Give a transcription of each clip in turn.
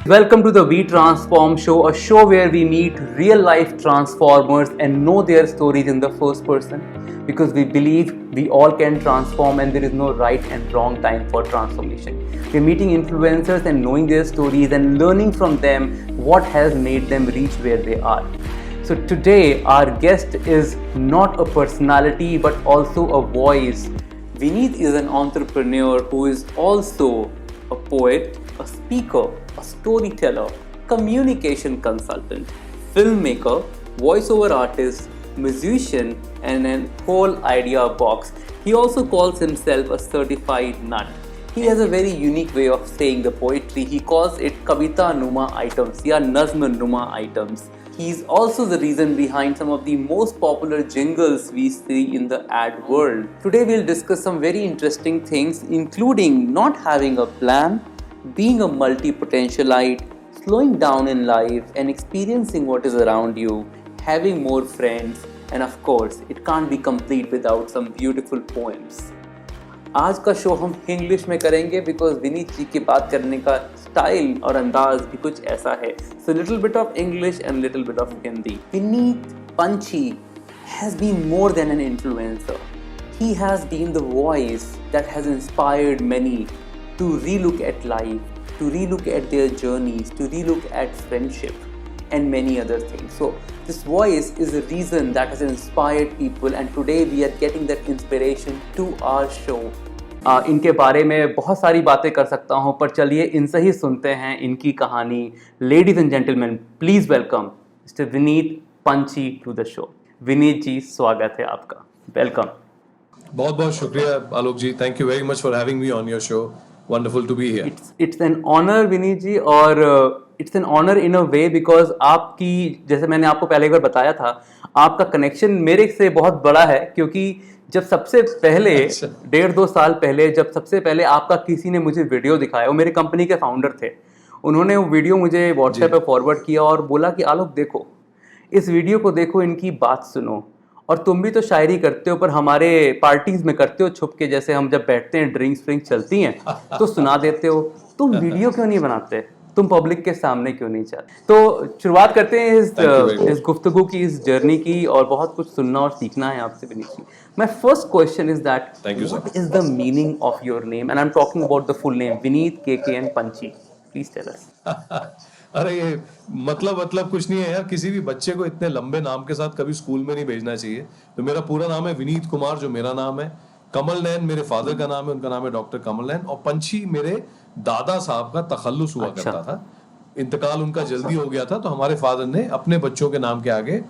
Welcome to the We Transform Show, a show where we meet real life transformers and know their stories in the first person because we believe we all can transform and there is no right and wrong time for transformation. We're meeting influencers and knowing their stories and learning from them what has made them reach where they are. So today our guest is not a personality but also a voice. Vineet is an entrepreneur who is also a poet, a speaker, a storyteller, communication consultant, filmmaker, voiceover artist, musician, and a whole idea box. He also calls himself a certified nut. He has a very unique way of saying the poetry. He calls it Kavita Numa items, या Nazm Numa items. He's also the reason behind some of the most popular jingles we see in the ad world. Today we'll discuss some very interesting things, including not having a plan, being a multi-potentialite, slowing down in life and experiencing what is around you, having more friends, and of course, it can't be complete without some beautiful poems. आज का show हम English में करेंगे because Vineet जी की बात करने का style और अंदाज भी कुछ ऐसा है. So little bit of English and little bit of Hindi. Vineet पंछी has been more than an influencer. He has been the voice that has inspired many to relook at life, to relook at their journeys, to relook at friendship and many other things. So this voice is the reason that has inspired people and today we are getting that inspiration to our show. इनके बारे में बहुत सारी बातें कर सकता हूँ पर चलिए इनसे ही सुनते हैं इनकी कहानी. Ladies and gentleman, please welcome mister Vineet Panchhi to the show. Vineet ji, स्वागत है आपका. वेलकम. बहुत बहुत शुक्रिया Alok ji. Thank you very much for having me on your show. Wonderful to be here. It's an honour Vineet ji, और it's an honour in a way because आपकी, जैसे मैंने आपको पहले एक बार बताया था, आपका कनेक्शन मेरे से बहुत बड़ा है क्योंकि जब सबसे पहले 1.5-2 साल पहले जब सबसे पहले आपका किसी ने मुझे वीडियो दिखाया, वो मेरे कंपनी के फाउंडर थे, उन्होंने वो वीडियो मुझे व्हाट्सएप पे फॉरवर्ड किया और बोला कि आलोक देखो, इस वीडियो को देखो, इनकी बात सुनो, और तुम भी तो शायरी करते हो पर हमारे पार्टीज में करते हो छुप के, जैसे हम जब बैठते हैं ड्रिंक्स चलती हैं तो सुना देते हो, तुम वीडियो क्यों नहीं बनाते, तुम पब्लिक के सामने क्यों नहीं चाहते. तो शुरुआत करते हैं इस गुफ्तगू की, इस जर्नी की, और बहुत कुछ सुनना और सीखना है आपसे Vineet ji. My first question is that what is the meaning of your name, and I am talking about the full name Vineet KKN Panchhi. Please tell us. अरे ये मतलब कुछ नहीं है यार. किसी भी बच्चे को इतने लंबे नाम के साथ कभी स्कूल में नहीं भेजना चाहिए. तो मेरा पूरा नाम है विनीत कुमार, जो मेरा नाम है. कमल नैन मेरे फादर का नाम है, उनका नाम है डॉक्टर कमल नैन. और पंछी मेरे दादा साहब का तखल्लुस हुआ करता था. इंतकाल उनका जल्दी हो गया था तो हमारे फादर ने अपने बच्चों के नाम के आगे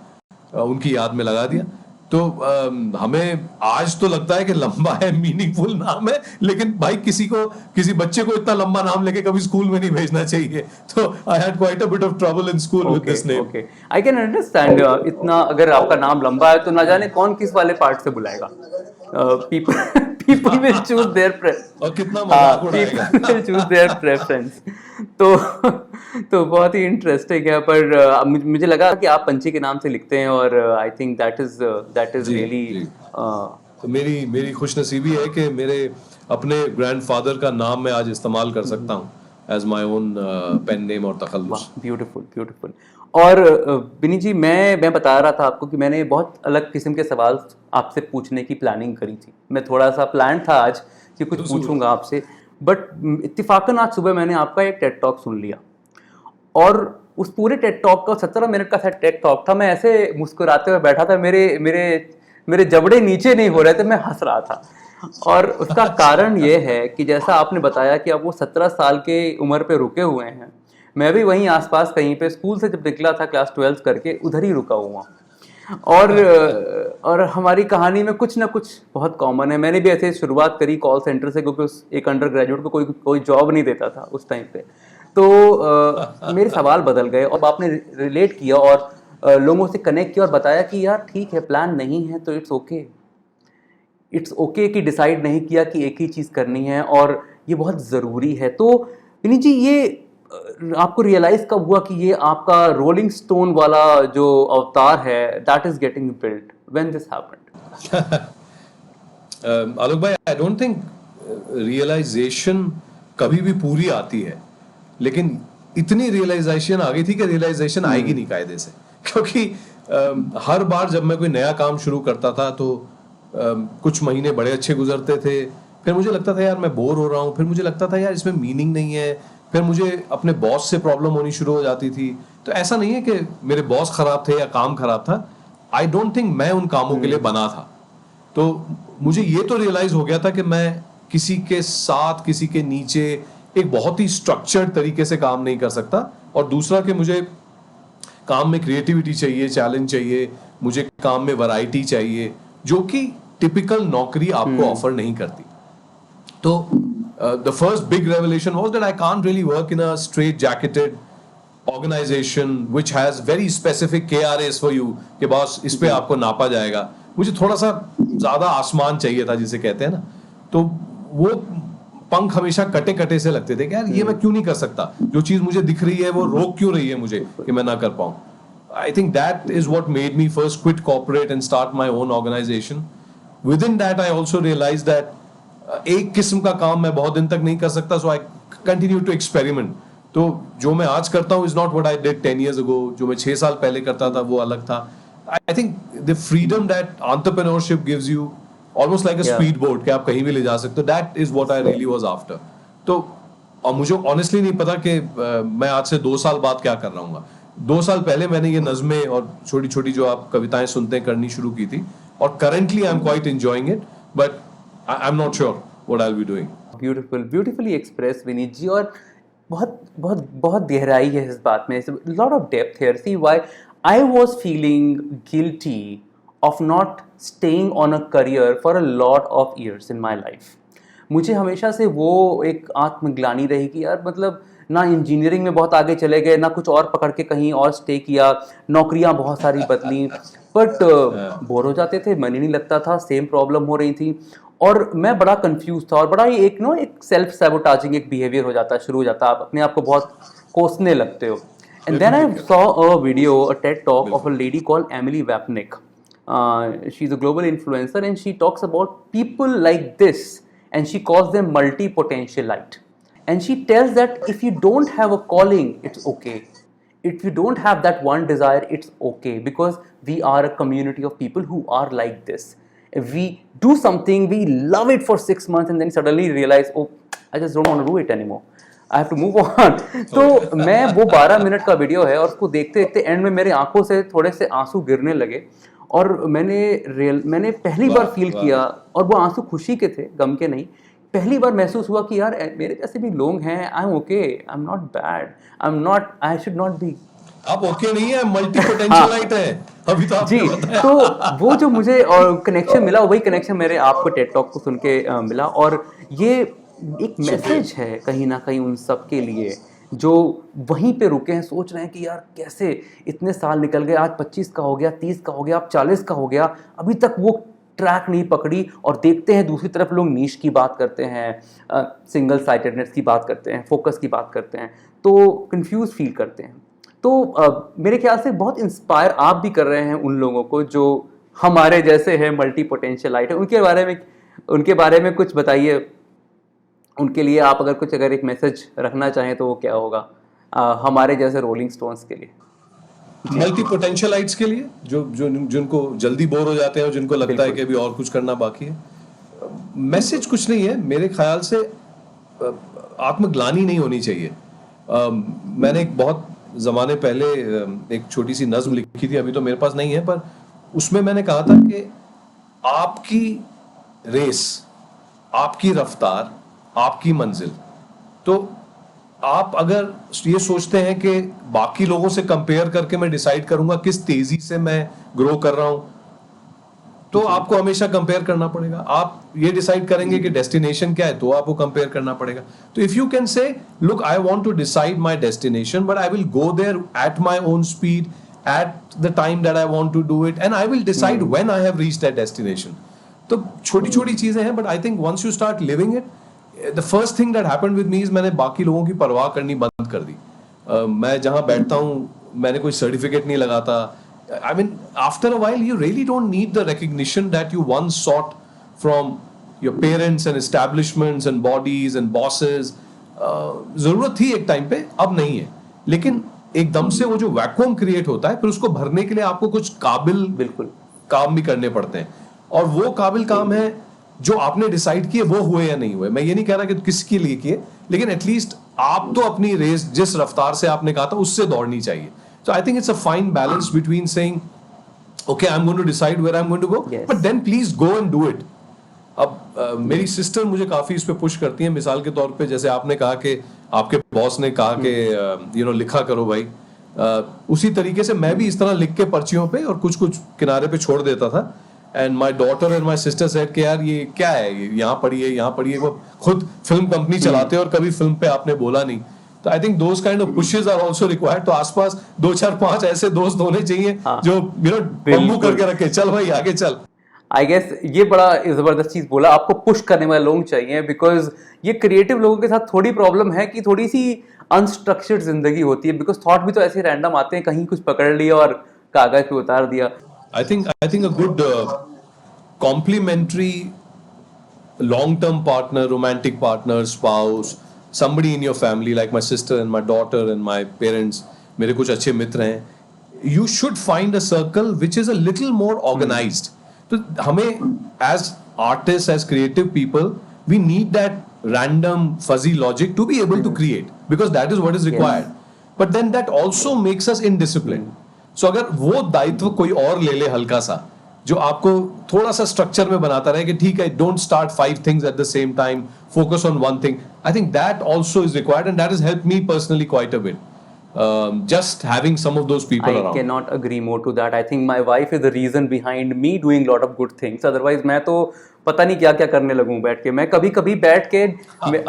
उनकी याद में लगा दिया. तो हमें आज तो लगता है कि लंबा है, मीनिंगफुल नाम है, लेकिन भाई किसी बच्चे को इतना लंबा नाम लेके कभी स्कूल में नहीं भेजना चाहिए. तो I had quite a bit of trouble in school with this name. Okay, I can understand. इतना अगर आपका नाम लंबा है तो ना जाने कौन किस वाले पार्ट से बुलाएगा. people will choose their preference. और कितना मजाक उड़ाएगा. People will choose their preference. तो बहुत ही इंटरेस्टिंग है. पर मुझे लगा कि आप पंछी के नाम से लिखते हैं और I think that is really. तो मेरी खुशनसीबी है कि मेरे अपने ग्रैंडफादर का नाम मैं आज इस्तेमाल कर सकता हूँ as my own pen name और तखल्लुस. ब्यूटीफुल. और विनीत जी, मैं बता रहा था आपको कि मैंने बहुत अलग किस्म के सवाल आपसे पूछने की प्लानिंग करी थी. मैं थोड़ा सा प्लान था आज कि कुछ पूछूंगा आपसे, बट इत्तेफाकन आज सुबह मैंने आपका एक टेड टॉक सुन लिया और उस पूरे टेड टॉक का 17 मिनट का टेड टॉक था. मैं ऐसे मुस्कुराते हुए बैठा था, मेरे जबड़े नीचे नहीं हो रहे थे, मैं हंस रहा था. और उसका कारण ये है कि जैसा आपने बताया कि अब वो 17 साल के उम्र पे रुके हुए हैं. मैं भी वहीं आसपास कहीं पे स्कूल से जब निकला था क्लास 12 करके, उधर ही रुका हुआ. और हमारी कहानी में कुछ ना कुछ बहुत कॉमन है. मैंने भी ऐसे शुरुआत करी कॉल सेंटर से, क्योंकि एक अंडर ग्रेजुएट को कोई जॉब नहीं देता था उस टाइम पे. तो मेरे सवाल बदल गए और आपने रिलेट किया और लोगों से कनेक्ट किया और बताया कि यार ठीक है, प्लान नहीं है तो इट्स ओके कि डिसाइड नहीं किया कि एक ही चीज़ करनी है और ये बहुत ज़रूरी है. तो विनीत जी, ये आपको रियलाइज कब हुआ कि ये आपका रोलिंग स्टोन वाला जो अवतार है that is getting built, when this happened? Alok भाई, आई डोंट थिंक रियलाइजेशन कभी भी पूरी आती है, लेकिन इतनी रियलाइजेशन आ गई थी कि रियलाइजेशन आएगी नहीं कायदे से, क्योंकि हर बार जब मैं कोई नया काम शुरू करता था तो कुछ महीने बड़े अच्छे गुजरते थे, फिर मुझे लगता था यार मैं बोर हो रहा हूँ, फिर मुझे लगता था यार इसमें मीनिंग नहीं है, फिर मुझे अपने बॉस से प्रॉब्लम होनी शुरू हो जाती थी। तो ऐसा नहीं है कि मेरे बॉस खराब थे या काम खराब था, आई डोंट थिंक मैं उन कामों के लिए बना था। तो मुझे ये तो रियलाइज हो गया था कि मैं किसी के साथ, किसी के नीचे एक बहुत ही स्ट्रक्चर्ड तरीके से काम नहीं कर सकता, और दूसरा कि मुझे काम में क्रिएटिविटी चाहिए, चैलेंज चाहिए, मुझे काम में वैरायटी चाहिए, जो कि टिपिकल नौकरी आपको ऑफर नहीं करती। तो the first big revelation was that I can't really work in a straight jacketed organization which has very specific KRAs for you कि बॉस इस पे आपको नापा जाएगा। मुझे थोड़ा सा ज्यादा आसमान चाहिए था, जिसे कहते हैं ना। तो वो पंख हमेशा कटे कटे से लगते थे कि यार ये मैं क्यों नहीं कर सकता, जो चीज मुझे दिख रही है वो रोक क्यों रही है मुझे कि मैं ना कर पाऊं। I think that is what made me first quit corporate and start my own organization. Within that I also realized that एक किस्म का काम मैं बहुत दिन तक नहीं कर सकता, so I continue to experiment. तो जो मैं आज करता हूँ is not what I did 10 years ago. जो मैं 6 साल पहले करता था वो अलग था. I think the freedom that entrepreneurship gives you, almost like a speedboat कि आप कहीं भी ले जा सकते हो, that is what I really was after. तो और मुझे honestly नहीं पता कि मैं आज से 2 साल बाद क्या कर रहा हूँ। 2 साल पहले मैंने ये नज़में और छोटी छोटी जो आप कविताएं सुनते हैं करनी शुरू की थी, और currently I'm quite enjoying it, but I'm not sure what I'll be doing. Beautifully expressed, Vineet ji, और बहुत बहुत बहुत गहराई है इस बात में, lot of depth here. See why I was feeling guilty of not staying on a career for a lot of years in my life. मुझे हमेशा से वो एक आत्मग्लानि रही कि यार मतलब ना इंजीनियरिंग में बहुत आगे चले गए, ना कुछ और पकड़ के कहीं और स्टे किया, नौकरियां बहुत सारी बदली, बट बोर हो जाते थे, मन ही नहीं लगता था, सेम प्रॉब्लम हो रही थी, और मैं बड़ा कंफ्यूज था, और बड़ा ही एक सेल्फ सैबोटाजिंग एक बिहेवियर हो जाता, शुरू हो जाता, आप अपने आप को बहुत कोसने लगते हो. And then I saw a video, a TED talk of a lady called Emily Wapnick. She's a global influencer and she talks about people like this, and she calls them multi-potentialite. And she tells that if you don't have a calling, it's okay. If you don't have that one desire, it's okay, because we are a community of people who are like this. If we do something, we love it for 6 months and then suddenly realize, oh, I just don't want to do it anymore. I have to move on. तो मैं वो 12 minute का video है, और उसको देखते देखते and में मेरे आंखों से थोड़े से आंसू गिरने लगे, और मैंने पहली बार फील किया, और वो आंसू खुशी के थे, गम के नहीं, पहली बार महसूस हुआ कि यार मेरे जैसे भी लोग हैं, I am okay, I am not bad, I should not be. आप ओके नहीं है, मल्टी पोटेंशियलाइट है अभी तो आपने जी। तो वो जो मुझे कनेक्शन मिला, वही कनेक्शन मेरे आपको टेड टॉक को सुन के मिला, और ये एक मैसेज है कहीं ना कहीं उन सब के लिए जो वहीं पे रुके हैं, सोच रहे हैं कि यार कैसे इतने साल निकल गए, आज 25 का हो गया, 30 का हो गया, अब 40 का हो गया, अभी तक वो ट्रैक नहीं पकड़ी, और देखते हैं दूसरी तरफ लोग नीश की बात करते हैं, सिंगल साइटेडनेस की बात करते हैं, फोकस की बात करते हैं, तो कंफ्यूज फील करते हैं। तो मेरे ख्याल से बहुत इंस्पायर आप भी कर रहे हैं उन लोगों को जो हमारे जैसे हैं, मल्टी पोटेंशियलाइट है, उनके बारे में कुछ बताइए। उनके लिए आप अगर एक मैसेज रखना चाहें तो वो क्या होगा, हमारे जैसे रोलिंग स्टोन्स के लिए, मल्टी पोटेंशियलाइट्स के लिए, जो जिनको जल्दी बोर हो जाते हैं और जिनको लगता है कि अभी और कुछ करना बाकी है। मैसेज कुछ नहीं है मेरे ख्याल से, आत्मग्लानि नहीं होनी चाहिए। मैंने एक बहुत ज़माने पहले एक छोटी सी नज़्म लिखी थी, अभी तो मेरे पास नहीं है, पर उसमें मैंने कहा था कि आपकी रेस, आपकी रफ्तार, आपकी मंजिल। तो आप अगर ये सोचते हैं कि बाकी लोगों से कंपेयर करके मैं डिसाइड करूंगा किस तेजी से मैं ग्रो कर रहा हूं, तो आपको हमेशा कंपेयर करना पड़ेगा। आप ये डिसाइड करेंगे कि डेस्टिनेशन क्या है, तो आपको कंपेयर करना पड़ेगा। तो if you can see look, I want to decide my destination, but I will go there at my own speed, at the time that I want to do it, and I will decide when I have reached that destination. तो छोटी छोटी चीजें हैं, but I think once you start living it, the first thing that happened with me is मैंने बाकी लोगों की परवाह करनी बंद कर दी। मैं जहां बैठता हूं मैंने कोई सर्टिफिकेट नहीं लगाता। I mean, after a while, you really don't need the recognition that you once sought from your parents and establishments and bodies and bosses. जरूरत थी एक टाइम पे, अब नहीं है। लेकिन एकदम से वो जो वैक्यूम क्रिएट होता है, फिर उसको भरने के लिए आपको कुछ काबिल बिल्कुल काम भी करने पड़ते हैं, और वो काबिल काम है जो आपने डिसाइड किए वो हुए या नहीं हुए। मैं ये नहीं कह रहा कि किसके लिए किए, लेकिन एटलीस्ट आप तो अपनी रेस जिस रफ्तार से आपने कहा था उससे दौड़नी चाहिए। So I think it's a fine balance between saying okay I am going to decide where I am going to go, but then please go and do it. अब मेरी सिस्टर मुझे काफी इस पे पुश करती है, मिसाल के तौर पे जैसे आपने कहा कि आपके बॉस ने कहा कि लिखा करो भाई, उसी तरीके से मैं भी इस तरह लिख के पर्चियों पे और कुछ कुछ किनारे पे छोड़ देता था। And my daughter and my sister said कि यार ये क्या है, यहाँ पढ़िए यहाँ पढ़िए। वो खुद फिल्म कंपनी चलाते हैं और कभी फिल्म पे आपने बोला नहीं, तो I think those kind of pushes are also required. तो आसपास 2 4 5 ऐसे दोस्त होने चाहिए जो बम्बू करके रखे, चल भाई आगे चल। आई गेस ये बड़ा जबरदस्त चीज बोला, आपको पुश करने वाले लोग चाहिए, बिकॉज ये क्रिएटिव लोगों के साथ थोड़ी प्रॉब्लम है कि थोड़ी सी अनस्ट्रक्चर्ड जिंदगी होती है, बिकॉज थॉट भी तो ऐसे रैंडम आते हैं, कहीं कुछ पकड़ लिया और कागज पे उतार दिया। I think a good complementary long-term partner, romantic partner, spouse, somebody in your family like my sister and my daughter and my parents, मेरे कुछ अच्छे मित्र हैं, you should find a circle which is a little more organized. तो हमें as artists, as creative people, we need that random fuzzy logic to be able to create, because that is what is required. But then that also makes us indisciplined. So अगर वो दायित्व कोई और ले ले हल्का सा, जो आपको थोड़ा सा स्ट्रक्चर में बनाता रहे कि ठीक है, don't start 5 things at the same time, focus on one thing. I think that also is required, and that has helped me personally quite a bit. Just having some of those people around. I cannot agree more to that. I think my wife is the reason behind me doing lot of good things. Otherwise मैं तो पता नहीं क्या क्या करने लगूं बैठ के। मैं कभी कभी बैठ के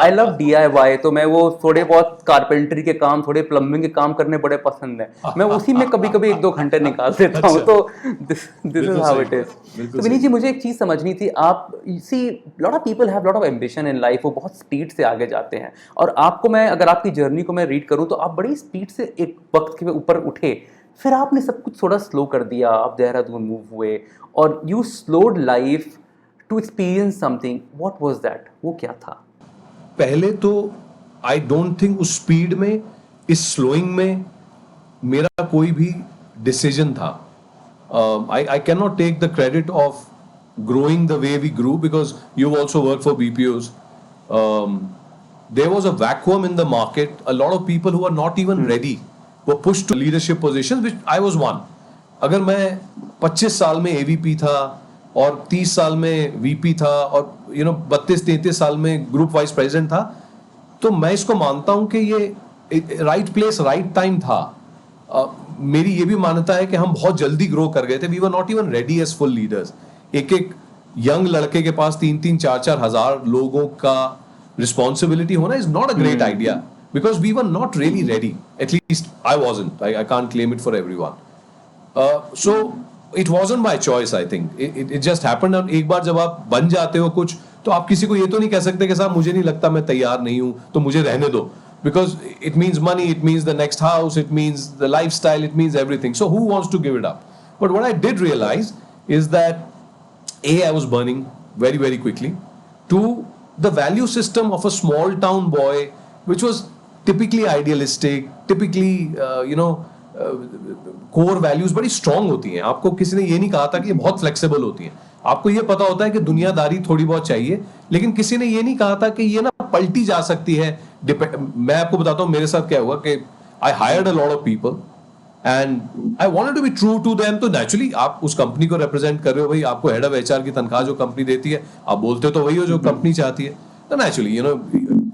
आई लव DIY, तो मैं वो थोड़े बहुत कारपेंटरी के काम, थोड़े प्लम्बिंग के काम करने बड़े पसंद है, मैं उसी में कभी कभी 1-2 घंटे निकाल देता हूँ। तो this is how it is. तो विनीत जी, मुझे एक चीज समझनी थी, आप see lot of people have lot of ambition in life, वो बहुत स्पीड से आगे जाते हैं, और आपको मैं अगर आपकी जर्नी को मैं रीड करूँ तो आप बड़ी स्पीड से एक वक्त के ऊपर उठे, फिर आपने सब कुछ थोड़ा स्लो कर दिया, आप देहरादून मूव हुए और you slowed life to experience something. What was that? वो क्या था? पहले तो आई डोंट थिंक उस स्पीड में, इस स्लोइंग में मेरा कोई भी डिसीजन था। I can not take the credit of growing the way we grew, because you've also worked for BPOs. There was a vacuum in the market. A lot of people who are not even ready were pushed to leadership positions, which I was one. अगर मैं 25 साल में AVP था और 30 साल में VP था और 32-33 साल में ग्रुप वाइस प्रेसिडेंट था, तो मैं इसको मानता हूं कि ये राइट प्लेस राइट टाइम था। मेरी ये भी मान्यता है कि हम बहुत जल्दी ग्रो कर गए थे। We were not even ready as full leaders. एक यंग लड़के के पास 3-3, 4-4 हजार लोगों का रिस्पॉन्सिबिलिटी होना is not a great idea, because we were not really ready. At least I wasn't, I can't claim it for everyone. So it wasn't my choice, I think it just happened. और एक बार जब आप बन जाते हो कुछ, तो आप किसी को ये तो नहीं कह सकते कि साहब मुझे नहीं लगता, मैं तैयार नहीं हूं, तो मुझे रहने दो, because it means money, it means the next house, it means the lifestyle, it means everything. So who wants to give it up? But what I did realize is that I was burning very, very quickly. Two, the value system of a small town boy, which was typically idealistic, typically, core values बड़ी strong होती हैं। आपको किसी ने ये नहीं कहा था कि ये बहुत flexible होती हैं। आपको ये पता होता है कि दुनियादारी थोड़ी बहुत चाहिए, लेकिन किसी ने ये नहीं कहा था कि ये ना पलटी जा सकती है। मैं आपको बताता हूँ मेरे साथ क्या हुआ कि I hired a lot of people and I wanted to be true to them. तो naturally आप उस कंपनी को represent कर रहे हो भाई, आपको head of HR की तनख्वाह जो कंपनी देती है, आप बोलते तो वही हो जो कंपनी चाहती है। तो naturally,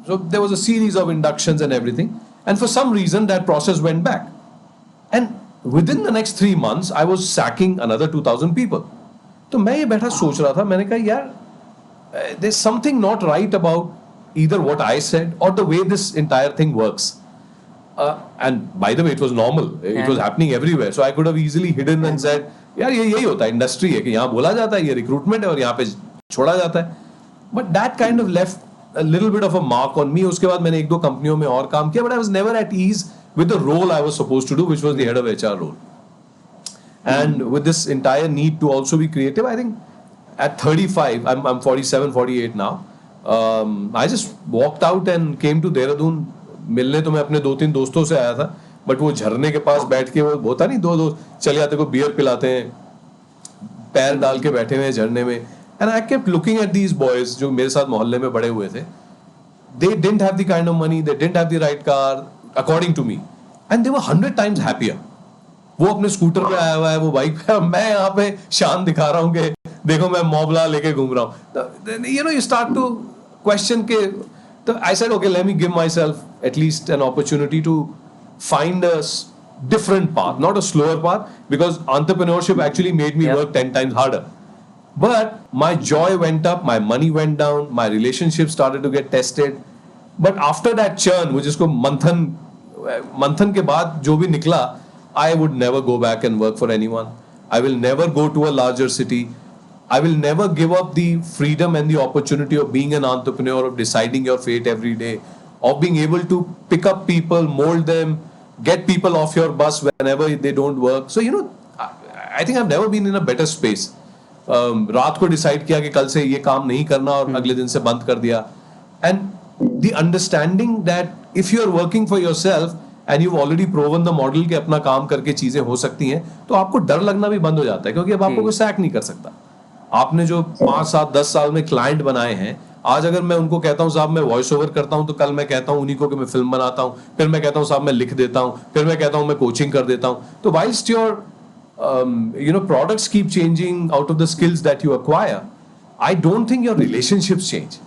so there was a series of inductions and everything, and for some reason that process went back, and within the next 3 months I was sacking another 2,000 people. तो मैं ये बैठा सोच रहा था, मैंने कहा यार there's something not right about either what I said or the way this entire thing works. And by the way, it was normal. It was happening everywhere. So I could have easily hidden and said, यार ये यही होता है, industry है कि यहाँ बोला जाता है, ये रिक्रूटमेंट है और यहाँ पे छोड़ा जाता है. But that kind of left a little bit of a mark on me. उसके बाद मैंने 1-2 कंपनियों में और काम किया, but I was never at ease with the role I was supposed to do, which was the head of HR role. And with this entire need to also be creative, I think at 35, I'm 47, 48 now, I just walked out and came to Dehradun. मिलने तो मैं अपने 2-3 दोस्तों से आया था, but वो झरने के पास बैठ के वो होता नहीं, दो चले जाते को बियर पिलाते हैं, पैर डाल के बैठे हुए झरने में. And I kept looking at these boys जो मेरे साथ मोहल्ले में बड़े हुए थे. They didn't have the kind of money, they didn't have the right car, according to me. And they were 100 times happier. वो अपने स्कूटर पे आया हुआ है, वो बाइक पे, मैं यहाँ पे शान दिखा रहा हूँ कि देखो मैं मोबला लेके घूम रहा हूँ. You know, you start to question के, तो I said, okay, let me give myself at least an opportunity to find a different path, not a slower path, because entrepreneurship actually made me work 10 times harder. But my joy went up, my money went down, my relationship started to get tested. But after that churn, वो जिसको मंथन के बाद जो भी निकला, I would never go back and work for anyone. I will never go to a larger city. I will never give up the freedom and the opportunity of being an entrepreneur, of deciding your fate every day, of being able to pick up people, mold them, get people off your bus whenever they don't work. So, you know, I think I've never been in a better space. रात को decide किया कि कल से ये काम नहीं करना और अगले दिन से बंद कर दिया. And the understanding that if you are working for yourself and you already proven the model के अपना काम करके चीजें हो सकती हैं, तो आपको डर लगना भी बंद हो जाता है, क्योंकि अब आपको कोई सैक नहीं कर सकता. आपने जो 5, 7, 10 साल में क्लाइंट बनाए हैं, आज अगर मैं उनको कहता हूं साहब मैं वॉइस ओवर करता हूं, तो कल मैं कहता हूं उन्हीं को कि मैं फिल्म बनाता हूं, फिर मैं कहता हूं साहब मैं लिख देता हूं, फिर मैं कहता हूं मैं कोचिंग कर देता हूं. तो whilst your products keep changing out of the skills that you acquire, I don't think your relationships change.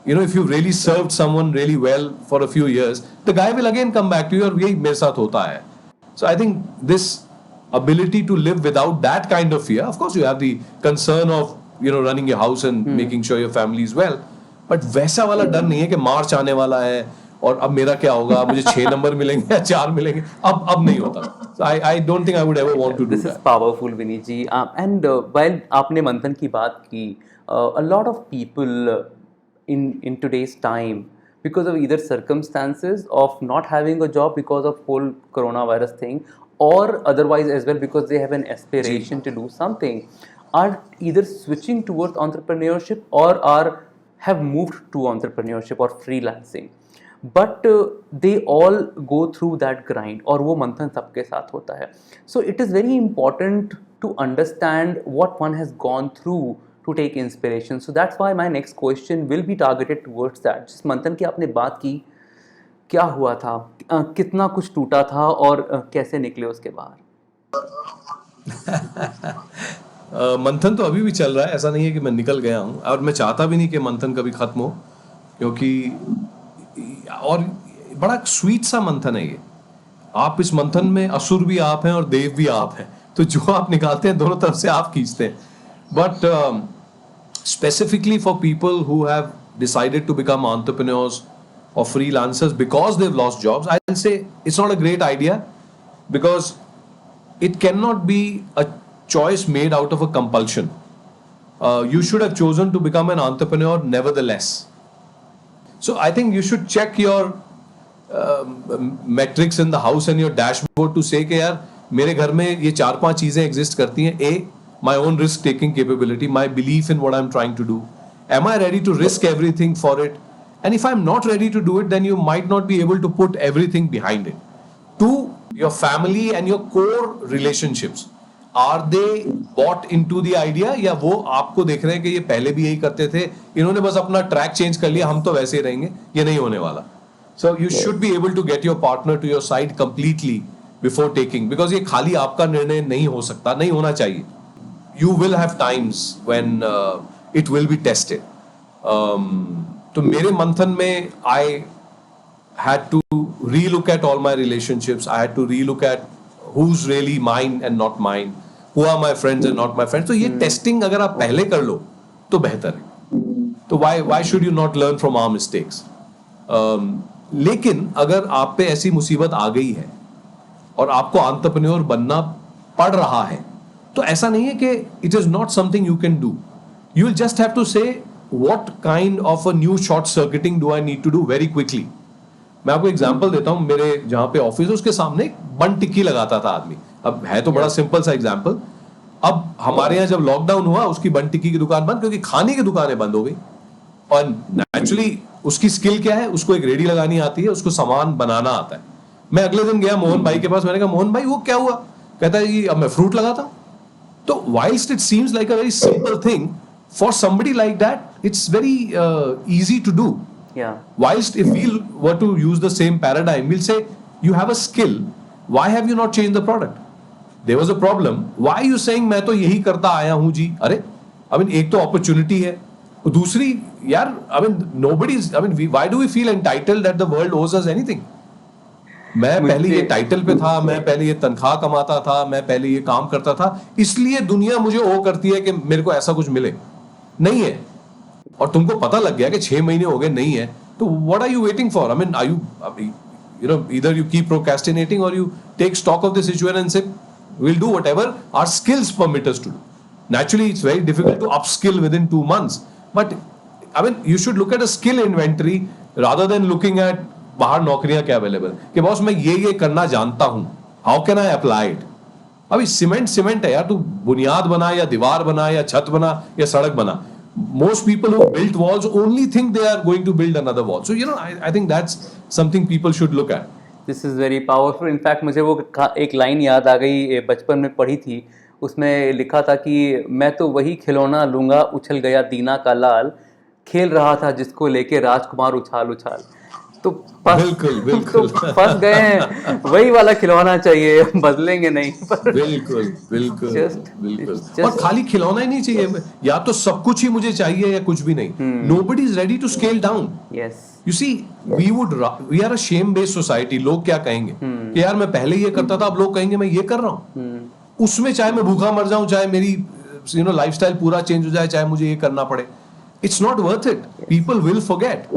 You know, if you've really served someone really well for a few years, the guy will again come back to you, और यही मेरे साथ होता है. So I think this ability to live without that kind of fear, of course you have the concern of, you know, running your house and making sure your family is well, but वैसा वाला डर नहीं है कि मार्च आने वाला है और अब मेरा क्या होगा, मुझे 6 नंबर मिलेंगे या 4 मिलेंगे, अब नहीं होता. So I don't think I would ever want to do this that. This is powerful, Vineet ji. And while आपने मंथन की बात की, a lot of people in today's time, because of either circumstances of not having a job because of whole coronavirus thing, or otherwise as well because they have an aspiration to do something, are either switching towards entrepreneurship or have moved to entrepreneurship or freelancing. But they all go through that grind, और वो मंथन सबके साथ होता है. So it is very important to understand what one has gone through to take inspiration. So that's why my next question will be targeted towards that. जिस मंथन की आपने बात की, क्या हुआ था, कितना कुछ टूटा था और कैसे निकले उसके बाहर? मंथन तो अभी भी चल रहा है, ऐसा नहीं है कि मैं निकल गया हूँ, और मैं चाहता भी नहीं कि मंथन कभी खत्म हो, क्योंकि और बड़ा स्वीट सा मंथन है ये. आप इस मंथन में असुर भी आप हैं और देव भी आप हैं, तो जो आप निकालते हैं दोनों तरफ से आप खींचते हैं. But specifically for people who have decided to become entrepreneurs or freelancers because they've lost jobs, I'll say it's not a great idea, because it cannot be a choice made out of a compulsion. You should have chosen to become an entrepreneur nevertheless. So I think you should check your metrics in the house and your dashboard to say कि यार मेरे घर में ये 4-5 चीजें exist करती हैं. A, my own risk taking capability, my belief in what I'm trying to do. Am I ready to risk everything for it? And if I'm not ready to do it, then you might not be able to put everything behind it. 2, your family and your core relationships. Are they bought into the idea, या वो आपको देख रहे हैं कि ये पहले भी यही करते थे, इन्होंने बस अपना ट्रैक चेंज कर लिया, हम तो वैसे ही रहेंगे, ये नहीं होने वाला. So you should be able to get your partner to your side completely before taking, because ये खाली आपका निर्णय नहीं हो सकता, नहीं होना चाहिए. You will have times when it will be tested. तो मेरे मंथन में I had to relook at all my relationships. I had to relook at who's really mine and not mine, who are my friends and not my friends. तो ये testing अगर आप पहले कर लो तो बेहतर है. तो why should you not learn from our mistakes? लेकिन अगर आप पे ऐसी मुसीबत आ गई है और आपको एंटरप्रेन्योर बनना पड़ रहा है, तो ऐसा नहीं है कि it is not something you can do. You will just have to say what kind of a new short circuiting do I need to do very quickly. मैं आपको एग्जांपल देता हूं. मेरे जहां पे ऑफिस है उसके सामने एक बन टिक्की लगाता था आदमी. अब है तो बड़ा सिंपल सा एग्जांपल. अब हमारे यहाँ जब लॉकडाउन हुआ उसकी बन टिक्की की दुकान बंद, क्योंकि खाने की दुकानें बंद हो गई. और नेचुरली उसकी स्किल क्या है, उसको एक रेडी लगानी आती है, उसको सामान बनाना आता है. मैं अगले दिन गया मोहन भाई के पास, मैंने कहा मोहन भाई वो क्या हुआ? कहता है कि अब मैं फ्रूट लगाता। तो whilst it seems like a very simple thing, for somebody like that, it's very easy to do. Yeah. Whilst if we were to use the same paradigm, we'll say, you have a skill, why have you not changed the product? There was a problem, why are you saying मैं तो यही करता आया हूं जी? अरे I mean एक तो opportunity है, दूसरी यार I mean nobody's, I mean why do we feel entitled that the world owes us anything? मैं पहले ये टाइटल पे था, मैं पहले ये तनख्वाह कमाता था, मैं पहले ये काम करता था, इसलिए दुनिया मुझे ओ करती है कि मेरे को ऐसा कुछ मिले। नहीं है, और तुमको पता लग गया कि 6 महीने हो गए नहीं है, तो what are you waiting for? I mean are you no either you keep procrastinating or you take stock of the situation and say we'll do whatever our skills permit us to do. Naturally, it's very difficult to upskill within 2 months, but I mean, you should look at a skill inventory rather than looking at बाहर नौकरियां क्या available कि boss मैं ये करना जानता हूं, how can I apply it? अभी सीमेंट है यार, तू बुनियाद बना या दीवार बना या छत बना या सड़क बना. Most people who built walls only think they are going to build another wall. So you know, I think that's something people should look at. This is very powerful. In fact, मुझे वो एक line याद आ गई, बचपन में पढ़ी थी. उसमें लिखा था कि मैं तो वही खिलौना लूंगा उछल गया दीना का लाल, खेल रहा था जिसको लेके राजकुमार उछाल उछाल. तो बिल्कुल तो फंस गए हैं, वही वाला खिलौना चाहिए, बदलेंगे नहीं. बिल्कुल. और खाली खिलौना ही नहीं चाहिए, या तो सब कुछ ही मुझे चाहिए या कुछ भी नहीं. Nobody is ready to scale down. Yes. You see, we are a shame based society. लोग क्या कहेंगे कि यार मैं पहले ये करता था, अब लोग कहेंगे मैं ये कर रहा हूँ. उसमें चाहे मैं भूखा मर जाऊं, चाहे मेरी लाइफस्टाइल पूरा चेंज हो जाए, चाहे मुझे ये करना पड़े, it's not worth it. People will forget,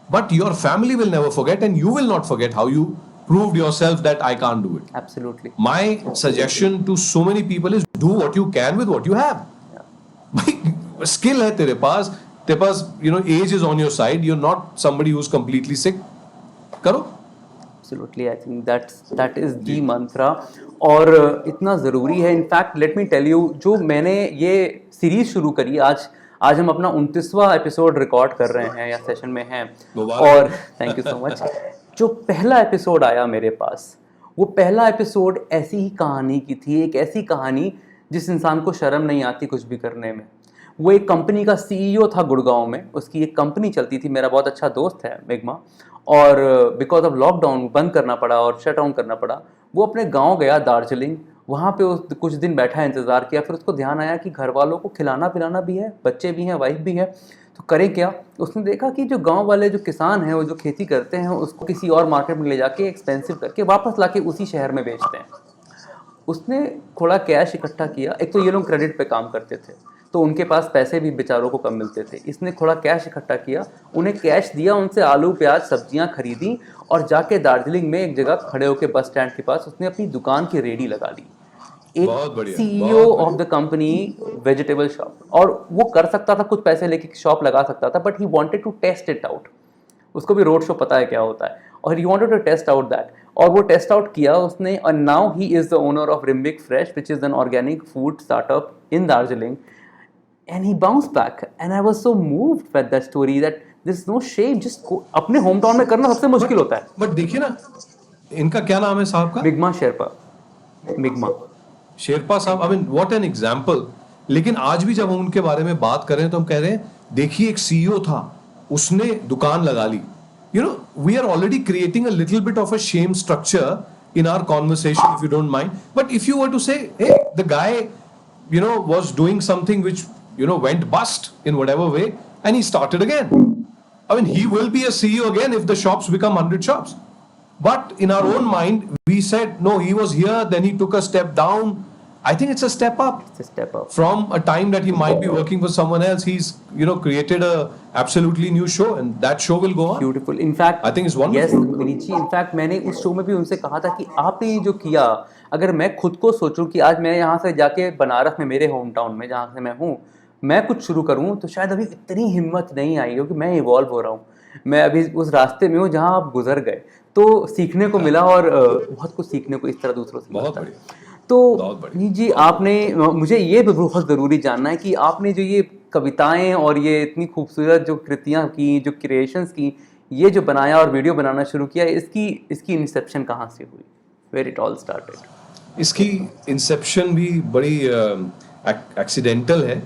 but your family will never forget, and you will not forget how you proved yourself that I can't do it. Absolutely. My suggestion to so many people is do what you can with what you have. Skill है तेरे पास, age is on your side. You're not somebody who's completely sick. करो. Absolutely, I think that is the mantra. और इतना ज़रूरी है. In fact let me tell you, जो मैंने ये सीरीज शुरू करी, आज हम अपना 29वां एपिसोड रिकॉर्ड कर रहे हैं या सेशन में हैं, और थैंक यू सो मच. जो पहला एपिसोड आया मेरे पास, वो पहला एपिसोड ऐसी ही कहानी की थी, एक ऐसी कहानी जिस इंसान को शर्म नहीं आती कुछ भी करने में. वो एक कंपनी का सीईओ था गुड़गांव में, उसकी एक कंपनी चलती थी, मेरा बहुत अच्छा दोस्त है मिगमा, और बिकॉज ऑफ लॉकडाउन बंद करना पड़ा और शट डाउन करना पड़ा. वो अपने गांव गया दार्जिलिंग, वहाँ पे उस कुछ दिन बैठा, इंतज़ार किया. फिर उसको ध्यान आया कि घर वालों को खिलाना पिलाना भी है, बच्चे भी हैं, वाइफ भी है, तो करे क्या. उसने देखा कि जो गांव वाले जो किसान हैं, वो जो खेती करते हैं, उसको किसी और मार्केट में ले जाके एक्सपेंसिव करके वापस लाके उसी शहर में बेचते हैं. उसने थोड़ा कैश इकट्ठा किया. एक तो ये लोग क्रेडिट पे काम करते थे, तो उनके पास पैसे भी बेचारों को कम मिलते थे. इसने थोड़ा कैश इकट्ठा किया, उन्हें कैश दिया, उनसे आलू प्याज सब्जियां खरीदी, और जाके दार्जिलिंग में एक जगह खड़े होकर बस स्टैंड के पास उसने अपनी दुकान की रेडी लगा ली. एक CEO of the company, vegetable shop, और वो कर सकता था, कुछ पैसे लेके शॉप लगा सकता था, but he wanted to test it out. उसको भी रोड शो पता है क्या होता है, और he wanted to test out that, और वो टेस्ट आउट किया उसने. और now he is the owner of Rimbik Fresh, which is an organic food startup in Darjeeling. And he bounced back, and I was so moved by that story that there's no shame. Just अपने home town में करना सबसे मुश्किल होता है. But देखिए ना, इनका क्या नाम है साहब का? मिगमा शेरपा. मिगमा शेरपा साहब, I mean what an example. लेकिन आज भी जब हम उनके बारे में बात कर रहे हैं तो हम कह रहे हैं, देखिए एक सीईओ था, उसने दुकान लगा ली. You know, we are already creating a little bit of a shame structure in our conversation, if you don't mind. But if you were to say, hey, the guy, was doing something which, went bust in whatever way, and he started again. I mean, he will be a CEO again if the shops become 100 shops. But in our own mind, we said, no, he was here, then he took a step down. I think it's a step up. It's a step up. From a time that he might be working for someone else, he's, created a absolutely new show, and that show will go on. Beautiful. In fact, I think it's wonderful. Yes, Vineet ji. In fact, मैंने उस show में भी उनसे कहा था कि आपने ये जो किया, अगर मैं खुद को सोचूं कि आज मैं यहाँ से जाके बनारस में, मेरे होम टाउन में जहाँ से मैं हूँ, मैं कुछ शुरू करूँ, तो शायद अभी इतनी हिम्मत नहीं आई, क्योंकि मैं इवॉल्व हो रहा हूँ. मैं अभी उस रास्ते में हूँ जहाँ आप गुजर गए, तो सीखने को मिला, और बहुत कुछ सीखने को इस तरह दूसरों से बहुत बढ़िया. तो जी, आपने, मुझे ये भी बहुत ज़रूरी जानना है कि आपने जो ये कविताएं और ये इतनी खूबसूरत जो कृतियाँ की, जो क्रिएशंस की, ये जो बनाया और वीडियो बनाना शुरू किया, इसकी इंसेप्शन कहाँ से हुई? Where it all started? इसकी इंसेप्शन भी बड़ी एक्सीडेंटल है.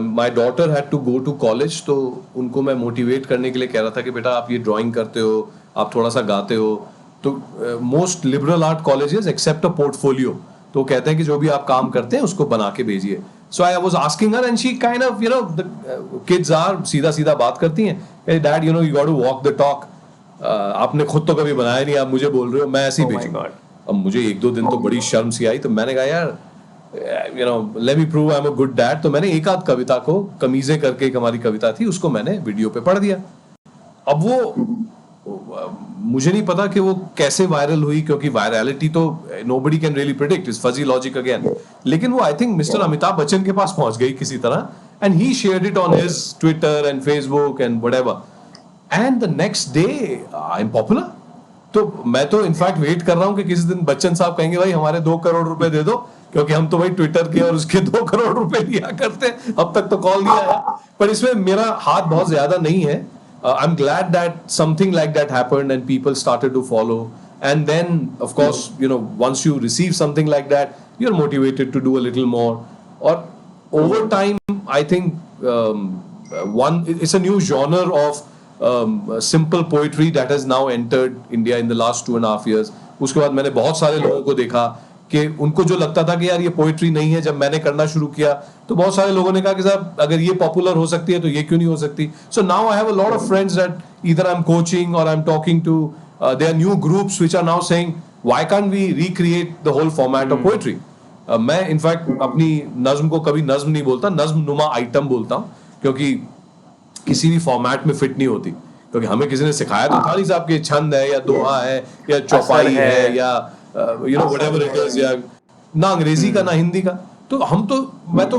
My daughter had to go to college, तो उनको मैं मोटिवेट करने के लिए कह रहा था कि बेटा आप ये ड्राइंग करते हो, आप थोड़ा सा गाते हो, तो most liberal art colleges accept a portfolio, तो कहते हैं कि जो भी आप काम करते हैं उसको बना के भेजिए. So I was asking her and she kind of you know the kids are सीधा सीधा बात करती हैं, dad you know you got to walk the talk. आपने खुद तो कभी बनाया नहीं, आप मुझे बोल रहे हो, मैं ऐसे ही भेजूंगा. अब मुझे 1-2 दिन तो बड़ी शर्म सी आई, तो मैंने कहा यार you know let me prove I am a good dad. तो मैंने एक आध कविता को, कमीजें करके एक हमारी कविता थी, उसको मैंने वीडियो पे पढ़ दिया. अब वो मुझे नहीं पता कि वो कैसे वायरल हुई, क्योंकि वायरलिटी तो nobody can really predict, it's fuzzy logic again. लेकिन वो I think mister Amitabh Bachchan के पास पहुंच गई किसी तरह, and he shared it on his Twitter and Facebook and whatever, and the next day I am popular. तो मैं तो इनफैक्ट वेट कर रहा हूं कि किसी दिन बच्चन साहब कहेंगे भाई हमारे 2 करोड़ रुपए दे दो, क्योंकि हम तो भाई ट्विटर के और उसके 2 करोड़ रुपए लिया करते हैं. अब तक तो कॉल नहीं आया, पर इसमें मेरा हाथ बहुत ज्यादा नहीं है. I am glad that something like that happened and people started to follow, and then of course you know once you receive something like that you are motivated to do a little more. और over time I think one it's a new genre of simple poetry that has now entered India in the last 2.5 years. उसके बाद मैंने बहुत सारे लोगों को देखा कि उनको जो लगता था कि यार ये पोइट्री नहीं है, जब मैंने करना शुरू किया तो बहुत सारे लोगों ने कहा कि साहब अगर ये पॉपुलर हो सकती है तो ये क्यों नहीं हो सकती. So now I have a lot of friends that either I am coaching or I am talking to, there are new groups which are now saying why can't we recreate the whole format of poetry. मैं in fact अपनी नज्म को कभी नज्म नहीं बोलता, नज्म नुमा आइटम बोलता हूँ, क्योंकि किसी भी फॉर्मेट में फिट नहीं होती. क्योंकि हमें किसी ने सिखाया तो था नहीं साहब कि छंद है या दोहा है या चौपाई है या you know whatever it is, या ना अंग्रेजी का ना हिंदी का. तो मैं तो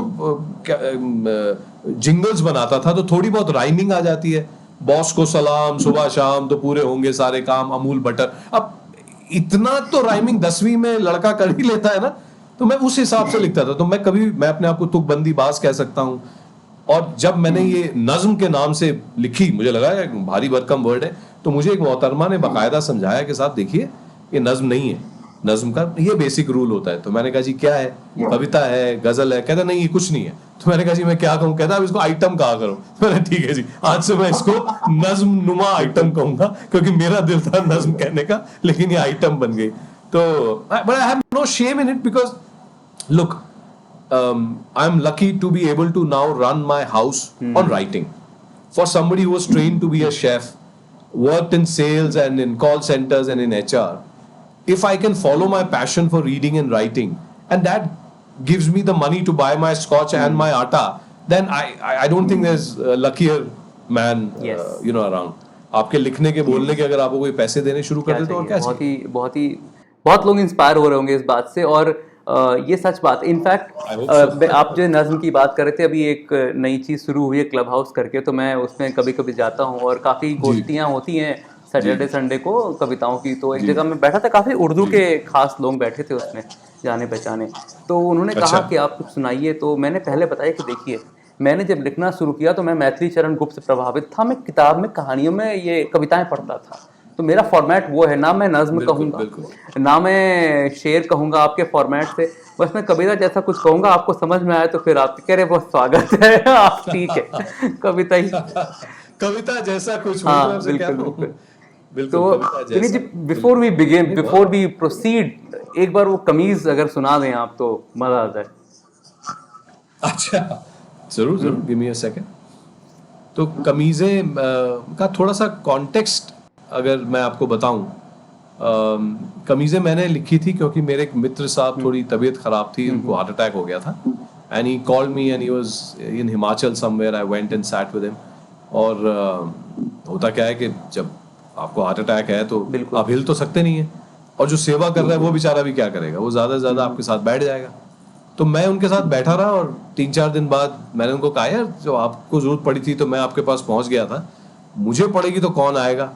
जिंगल्स बनाता था, तो थोड़ी बहुत राइमिंग आ जाती है. बॉस को सलाम सुबह शाम तो पूरे होंगे सारे काम, अमूल बटर. अब इतना तो राइमिंग 10वीं में लड़का कर ही लेता है ना, तो मैं उस हिसाब से लिखता था. तो मैं अपने आप को तुकबंदी बाज कह सकता हूँ. और जब मैंने ये नज्म के नाम से लिखी, मुझे लगा एक भारी भरकम वर्ड है, तो मुझे एक मोहतरमा ने बाकायदा समझाया कि साहब देखिए ये नज्म नहीं है, नज्म का ये बेसिक रूल होता है. तो मैंने कहा जी क्या है, कविता है, गजल है? कहता नहीं ये कुछ नहीं है. तो मैंने कहा जी मैं क्या कहूँ? कहता अब इसको आइटम कहा करो. मैंने ठीक है जी, आज से मैं इसको नज्म नुमा आइटम कहूंगा, क्योंकि मेरा दिल था नज्म कहने का, लेकिन ये आइटम बन गई. तो but I have no shame in it, because look I'm lucky to be able to now run my house on writing. For somebody who was trained to be a chef, worked in sales and in call centers and in HR, if I can follow my passion for reading and writing, and that gives me the money to buy my scotch and my atta, then I don't think there's a luckier man you know around. आपके लिखने के बोलने के अगर आपको कोई पैसे देने शुरू कर दे तो और क्या. बहुत लोग इंस्पायर हो रहे होंगे इस बात से. और ये सच बात. इनफैक्ट आप जो नज्म की बात कर रहे थे, अभी एक नई चीज़ शुरू हुई है क्लब हाउस करके, तो मैं उसमें कभी कभी जाता हूँ और काफ़ी गोष्ठियाँ होती हैं सैटरडे संडे को कविताओं की. तो एक जगह में बैठा था, काफ़ी उर्दू के खास लोग बैठे थे उसमें, जाने पहचाने. तो उन्होंने कहा कि आप कुछ सुनाइए. तो मैंने पहले बताया कि देखिए मैंने जब लिखना शुरू किया तो मैं मैथिली चरण गुप्त से प्रभावित था. मैं किताब में कहानियों में ये कविताएं पढ़ता था. तो मेरा फॉर्मेट वो है, ना मैं नज्म कहूँगा ना मैं शेर कहूँगा आपके फॉर्मेट से, बस मैं कविता जैसा कुछ कहूँगा. आपको समझ में आए तो फिर आप कह रहे बहुत स्वागत है, आप ठीक है, कविता ही कविता जैसा कुछ. हाँ बिल्कुल. तो before we begin, before we proceed, एक बार वो कमीज अगर सुना दें आप तो मजा आ जाए. अच्छा जरूर गिव मी अ सेकंड. तो कमीजें का थोड़ा सा कॉन्टेक्स्ट अगर मैं आपको बताऊं, कमीजें मैंने लिखी थी क्योंकि मेरे एक मित्र साहब थोड़ी तबीयत खराब थी, उनको हार्ट अटैक हो गया था, and he called me and he was in Himachal somewhere. I went and sat with him. और होता क्या है कि जब आपको हार्ट अटैक है तो आप हिल तो सकते नहीं है, और जो सेवा कर रहा है वो बेचारा भी क्या करेगा, वो ज्यादा से ज्यादा आपके साथ बैठ जाएगा. तो मैं उनके साथ बैठा रहा, और 3-4 दिन बाद मैंने उनको कहा यार जो आपको जरूरत पड़ी थी तो मैं आपके पास पहुंच गया था, मुझे पड़ेगी तो कौन आएगा.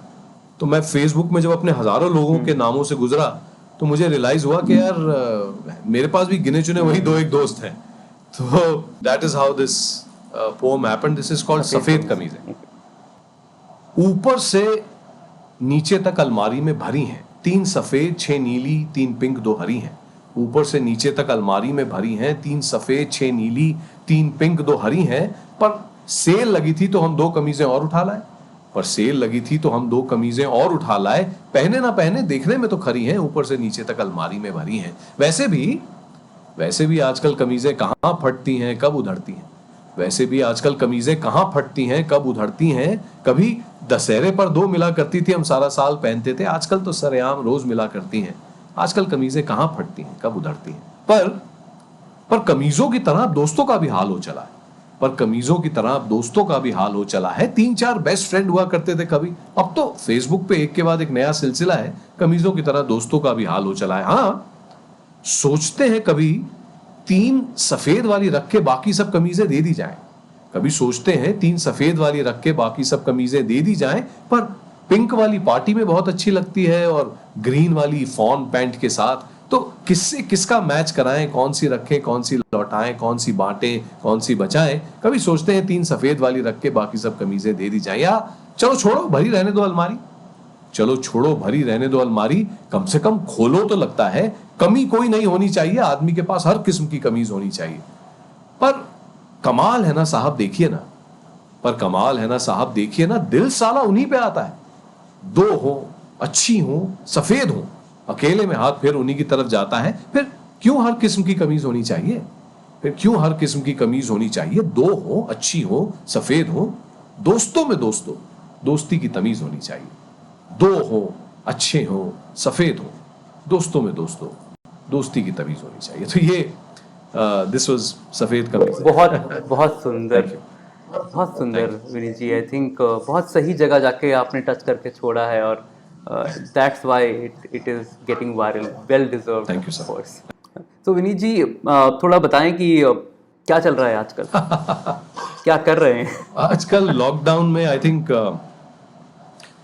तो मैं फेसबुक में जब अपने हजारों लोगों के नामों से गुजरा तो मुझे रियलाइज हुआ कि यार मेरे पास भी गिने चुने वही 2-1 दोस्त हैं. तो that is how this poem happened. This is called सफेद कमीजें. ऊपर से नीचे तक अलमारी में भरी हैं, 3 सफेद 6 नीली 3 पिंक 2 हरी हैं। ऊपर से नीचे तक अलमारी में भरी हैं, 3 सफेद 6 नीली 3 पिंक 2 हरी हैं। पर सेल लगी थी तो हम 2 कमीजें और उठा लाए, पर सेल लगी थी तो हम 2 कमीजें और उठा लाए। पहने ना पहने देखने में तो खरी हैं, ऊपर से नीचे तक अलमारी में भरी हैं। वैसे भी आजकल कमीजें कहाँ फटती हैं, कब उधड़ती हैं। वैसे भी आजकल कमीजें कहाँ फटती हैं, कब उधड़ती हैं। कभी दशहरे पर 2 मिला करती थी, हम सारा साल पहनते थे। आजकल तो सरेआम रोज मिला करती हैं। आजकल कमीजें कहाँ फटती हैं, कब उधड़ती हैं। पर कमीजों की तरह दोस्तों का भी हाल हो चला है। पर कमीजों की तरह दोस्तों का भी हाल हो चला है। 3-4 बेस्ट फ्रेंड हुआ करते थे कभी, अब तो फेसबुक पे एक के बाद एक नया सिलसिला है। कमीजों की तरह दोस्तों का भी हाल हो चला है। हाँ, सोचते हैं कभी 3 सफेद वाली रख के बाकी सब कमीजें दे दी जाएं। कभी सोचते हैं 3 सफेद वाली रख के बाकी सब कमीजें दे दी जाएं, पर पिंक वाली पार्टी में बहुत अच्छी लगती है और ग्रीन वाली फॉन पैंट के साथ। तो किससे किसका मैच कराएं, कौन सी रखें, कौन सी लौटाएं, कौन सी बांटें, कौन सी बचाएं। कभी सोचते हैं 3 सफेद वाली रख के बाकी सब कमीजें दे दी जाएं, या चलो छोड़ो भरी रहने दो अलमारी। चलो छोड़ो भरी रहने दो अलमारी, कम से कम खोलो तो लगता है। कमी कोई नहीं होनी चाहिए, आदमी के पास हर किस्म की कमीज होनी चाहिए। पर कमाल है ना साहब, देखिए ना, पर कमाल है ना साहब, देखिए ना, दिल साला उन्हीं पे आता है। 2 हो, अच्छी हो, सफेद हो, अकेले में हाथ फिर उन्हीं की तरफ जाता है। फिर क्यों हर किस्म की कमीज होनी चाहिए, फिर क्यों हर किस्म की कमीज होनी चाहिए। 2 हो, अच्छी हो, सफेद हो, दोस्तों में दोस्तों, दोस्ती की तमीज होनी चाहिए। 2 हो, अच्छे हो, सफेद हो, दोस्तों में दोस्तों, दोस्ती की तमीज होनी चाहिए। तो ये दिस वाज सफेद कमीज। बहुत सुंदर, बहुत सुंदर विनीत जी। आई थिंक बहुत सही जगह जाके आपने टच करके छोड़ा है, और that's why it is getting viral, well deserved. Thank you sir. तो विनीत जी, थोड़ा बताएं कि क्या चल रहा है आजकल, क्या कर रहे हैं आजकल लॉकडाउन में। आई थिंक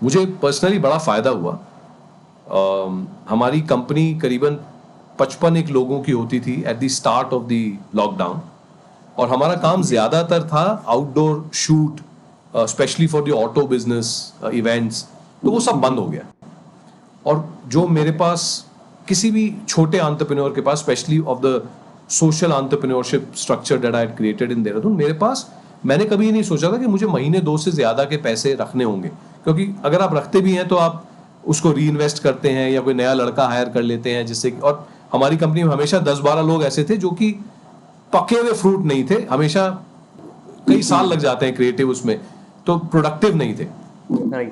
मुझे पर्सनली बड़ा फायदा हुआ। हमारी कंपनी करीबन 55 लोगों की होती थी at the start of the lockdown, और हमारा काम ज्यादातर था outdoor shoot, specially for the auto business events. तो वो सब बंद हो गया, और जो मेरे पास किसी भी छोटे एंटरप्रेन्योर के पास, specially of the social entrepreneurship structure that I had created in Dehradun, मेरे पास, मैंने कभी नहीं सोचा था कि मुझे महीने 2 से ज्यादा के पैसे रखने होंगे। क्योंकि अगर आप रखते भी हैं तो आप उसको री इन्वेस्ट करते हैं या कोई नया लड़का हायर कर लेते हैं, जिससे। और हमारी कंपनी में हमेशा 10-12 लोग ऐसे थे जो कि पके हुए फ्रूट नहीं थे, हमेशा कई साल लग जाते हैं क्रिएटिव उसमें, तो प्रोडक्टिव नहीं थे।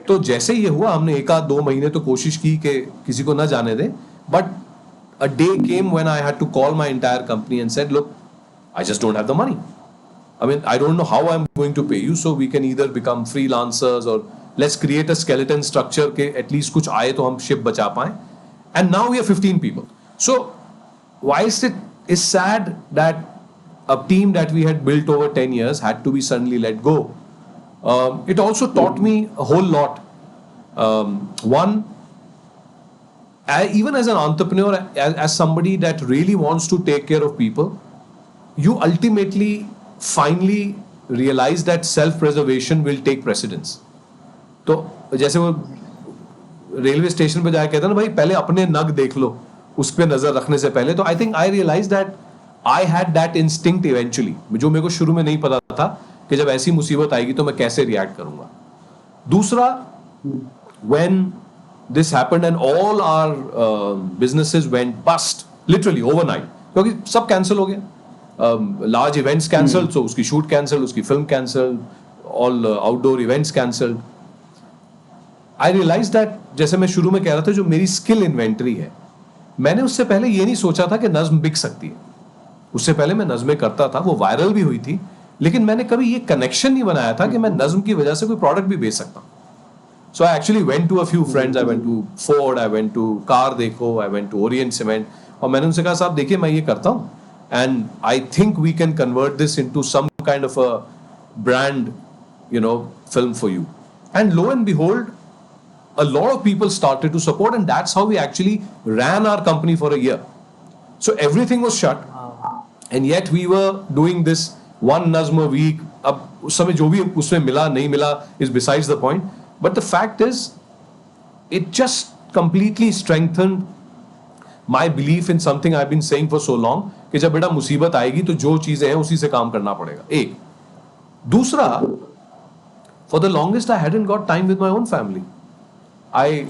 तो जैसे ये हुआ, हमने 1-2 महीने तो कोशिश की कि किसी को ना जाने दें, but a day came when I had to call my entire company and said, look, I just don't have the money. I mean, I don't know how I'm going to pay you, so we can either become freelancers or let's create a skeleton structure के at least कुछ आए तो हम ship बचा पाएं. And now we are 15 people. So whilst it is sad that a team that we had built over 10 years had to be suddenly let go, it also taught me a whole lot. One, even as an entrepreneur, as somebody that really wants to take care of people, you ultimately finally realize that self-preservation will take precedence. तो जैसे वो railway station पे जाके कहता ना, भाई पहले अपने नग देख लो उस पे नजर रखने से पहले। तो I think I realise that I had that instinct eventually, जो मेरे को शुरू में नहीं पता था कि जब ऐसी मुसीबत आएगी तो मैं कैसे रिएक्ट करूंगा। दूसरा, when this happened and all our businesses went bust literally overnight, क्योंकि सब कैंसिल हो गया, लार्ज इवेंट्स कैंसिल, सो उसकी शूट कैंसिल, उसकी film cancel, all outdoor events cancel. I realise that, जैसे मैं शुरू में कह रहा था, जो मेरी स्किल इन्वेंटरी है, मैंने उससे पहले ये नहीं सोचा था कि नज्म बिक सकती है। उससे पहले मैं नज्में करता था, वो वायरल भी हुई थी, लेकिन मैंने कभी ये कनेक्शन नहीं बनाया था कि मैं नज्म की वजह से कोई प्रोडक्ट भी बेच सकता हूँ। So I actually went to a few friends. I went to Ford, I went to Car Dekho, I went to Orient Cement, और मैंने उनसे कहा, साहब देखिए मैं ये करता हूँ, and I think we can convert this into some kind of a brand, you know, film for you. And lo and behold, a lot of people started to support, and that's how we actually ran our company for a year. So everything was shut, and yet we were doing this one nazm a week. अब उस समय जो भी उसमें मिला नहीं मिला is besides the point. But the fact is, it just completely strengthened my belief in something I've been saying for so long कि जब बेटा मुसीबत आएगी तो जो चीजें हैं उसी से काम करना पड़ेगा. एक दूसरा, for the longest I hadn't got time with my own family. I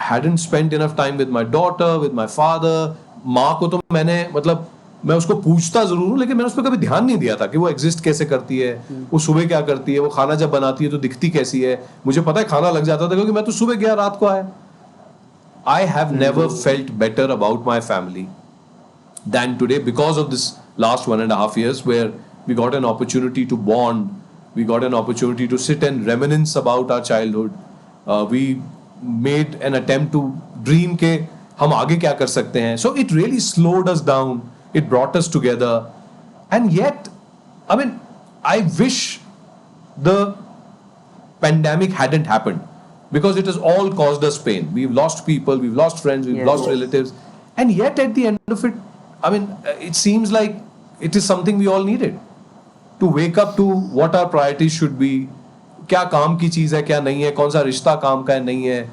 hadn't spent enough time with my daughter, with my father. माँ को तो मैंने मतलब मैं उसको पूछता जरूर हूँ लेकिन मैंने उस पर कभी ध्यान नहीं दिया था कि वो एग्जिस्ट कैसे करती है, वो सुबह क्या करती है, वो खाना जब बनाती है तो दिखती कैसी है. मुझे पता है खाना लग जाता था क्योंकि मैं तो सुबह गया रात को आया. I have never felt better about my family than today because of this last 1.5 years where we got an opportunity to bond, we got an opportunity to sit and reminisce about our childhood. We made an attempt to dream के हम आगे क्या कर सकते हैं. So it really slowed us down. It brought us together. And yet, I mean, I wish the pandemic hadn't happened because it has all caused us pain. We've lost people, we've lost friends, we've lost relatives. And yet at the end of it, I mean, it seems like it is something we all needed. To wake up to what our priorities should be. क्या काम की चीज़ है, क्या नहीं है, कौन सा रिश्ता काम का है, नहीं है,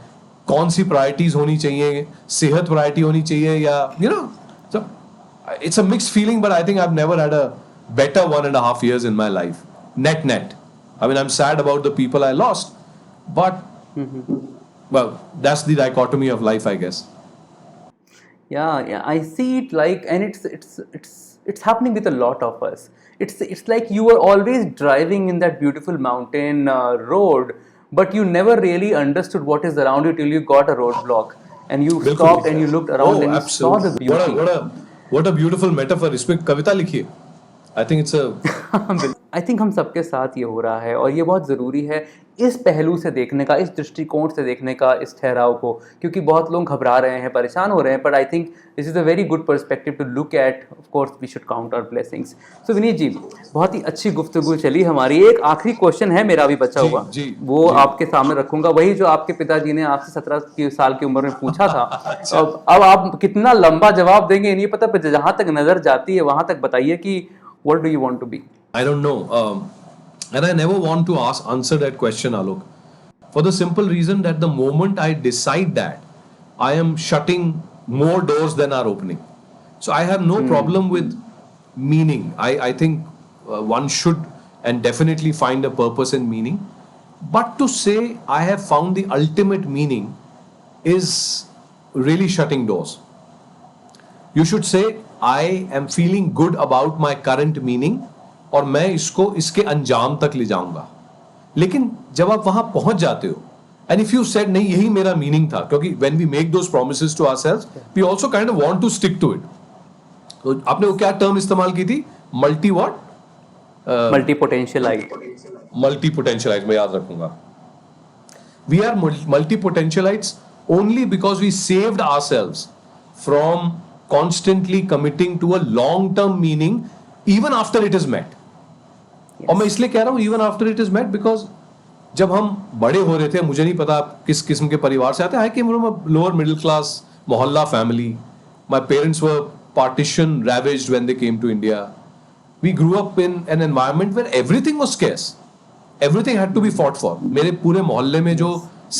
कौन सी प्रायोरिटीज होनी चाहिए, सेहत प्रायोरिटी होनी चाहिए या so it's a mixed feeling, but I think I've never had a better 1.5 years in my life. Net. I mean, I'm sad about the people I lost, but well, that's the dichotomy of life, I guess. Yeah, I see it like, and it's happening with a lot of us. It's like you were always driving in that beautiful mountain road, but you never really understood what is around you till you got a roadblock and you stopped and you looked around and you saw the beauty. What a beautiful metaphor. इस पे कविता लिखिए. I think it's a I think हम सबके साथ ये हो रहा है और ये बहुत ज़रूरी है इस पहलू से देखने का, इस दृष्टिकोण से देखने का इस ठहराव को, क्योंकि बहुत लोग घबरा रहे हैं, परेशान हो रहे हैं. But I think this is a very good perspective to look at. Of course we should count our blessings. So Vineet ji, बहुत ही अच्छी गुफ्तगू चली हमारी. एक आखिरी क्वेश्चन है मेरा भी बचा हुआ, वो आपके सामने रखूंगा. वही जो आपके पिताजी ने आपसे 17 साल की उम्र में पूछा था. अब आप कितना लंबा जवाब देंगे नहीं पता, पर जहाँ तक नज़र जाती है वहाँ तक बताइए कि what do you want to be? I don't know. And I never want to answer that question, Alok. For the simple reason that the moment I decide that, I am shutting more doors than are opening. So I have no problem with meaning. I think one should and definitely find a purpose and meaning. But to say I have found the ultimate meaning is really shutting doors. You should say I am feeling good about my current meaning और मैं इसको इसके अंजाम तक ले जाऊंगा. लेकिन जब आप वहां पहुंच जाते हो and if you said नहीं यही मेरा मीनिंग था, क्योंकि when we make those promises to ourselves we also kind of want to stick to it. तो आपने वो क्या टर्म इस्तेमाल की थी? मल्टी पोटेंशियलाइट. मैं याद रखूंगा. We are multi-potentialites only because we saved ourselves from constantly committing to a long-term meaning even after it is met. और मैं इसलिए कह रहा हूँ even after it is met because जब हम बड़े हो रहे थे, मुझे नहीं पता आप किस किस्म के परिवार से आते हैं. I came from a lower middle class मोहल्ला family. My parents were partition ravaged when they came to India. We grew up in an environment where everything was scarce. Everything had to be fought for. मेरे पूरे मोहल्ले में जो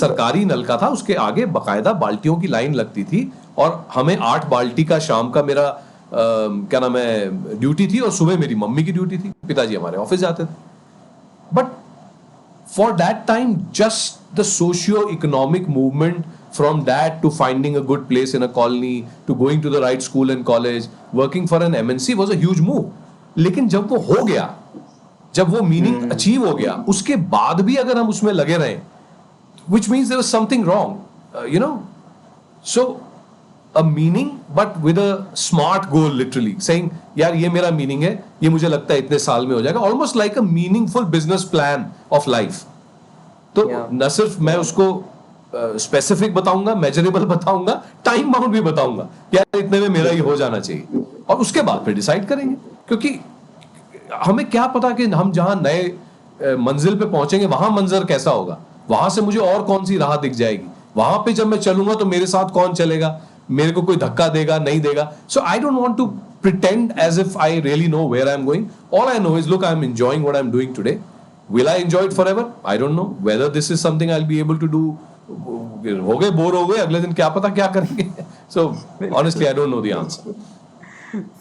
सरकारी नलका था उसके आगे बकायदा बाल्टियों की लाइन लगती थी और हमें 8 बाल्टी का शाम का मेरा क्या नाम है ड्यूटी थी और सुबह मेरी मम्मी की ड्यूटी थी. पिताजी हमारे ऑफिस जाते थे. But for that time just the socio economic movement from that to finding a good place in a colony to going to the right school and college working for an MNC was a huge move. लेकिन जब वो हो गया, जब वो meaning achieve हो गया, उसके बाद भी अगर हम उसमें लगे रहे, which means there was something wrong, so a meaning but with a smart goal, literally saying यार ये मेरा meaning है, ये मुझे लगता है इतने साल में हो जाएगा, almost like a meaningful business plan of life. तो न सिर्फ मैं उसको स्पेसिफिक बताऊंगा, मेजरेबल बताऊंगा, टाइम बाउंड भी बताऊंगा, यार इतने में मेरा ही हो जाना चाहिए, और उसके बाद फिर डिसाइड करेंगे. क्योंकि हमें क्या पता कि हम जहां नए मंजिल पे पहुंचेंगे वहां मंजर कैसा होगा, वहां से मुझे और कौन सी राह दिख जाएगी, वहां पे जब मैं चलूंगा तो मेरे साथ कौन चलेगा, मेरे को कोई धक्का देगा नहीं देगा. So I don't want to pretend as if I really know where I am going. All I know is look I am enjoying what I am doing today. Will I enjoy it forever? I don't know. Whether this is something I'll be able to do फिर हो गए, bore हो गए, अगले दिन क्या पता क्या करेंगे. So honestly I don't know the answer.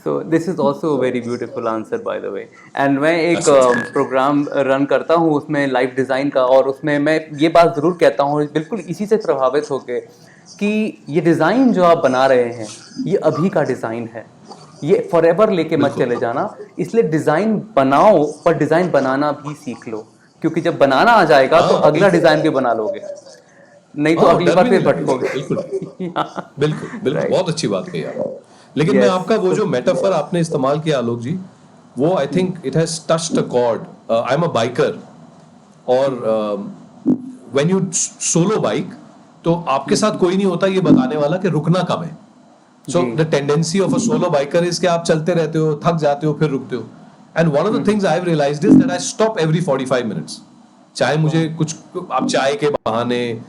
So this is also a very beautiful answer by the way. And मैं एक प्रोग्राम रन करता हूँ उसमें लाइफ डिज़ाइन का, और उसमें मैं ये बात ज़रूर कहता हूँ बिल्कुल इसी से प्रभावित होके कि ये डिज़ाइन जो आप बना रहे हैं ये अभी का डिज़ाइन है, ये फॉरएवर लेके मत चले जाना. इसलिए डिज़ाइन बनाओ पर डिज़ाइन बनाना भी सीख लो, क्योंकि जब बनाना आ जाएगा तो अगला डिज़ाइन भी बना लोगे, नहीं तो अगली बार फिर भटकोगे. बिल्कुल बिल्कुल, बहुत अच्छी बात कही आप. लेकिन मैं आपका वो जो मेटाफर आपने इस्तेमाल किया आलोक जी, वो आई think it has touched a cord. I am a biker, और व्हेन यू सोलो बाइक तो आपके साथ कोई नहीं होता ये बताने वाला कि रुकना कब है. So the tendency of a solo biker is कि आप चलते रहते हो, थक जाते हो, फिर रुकते हो. And one of the things I have realized is that I stop every 45 minutes. चाहे मुझे कुछ, आप चाय के बहाने,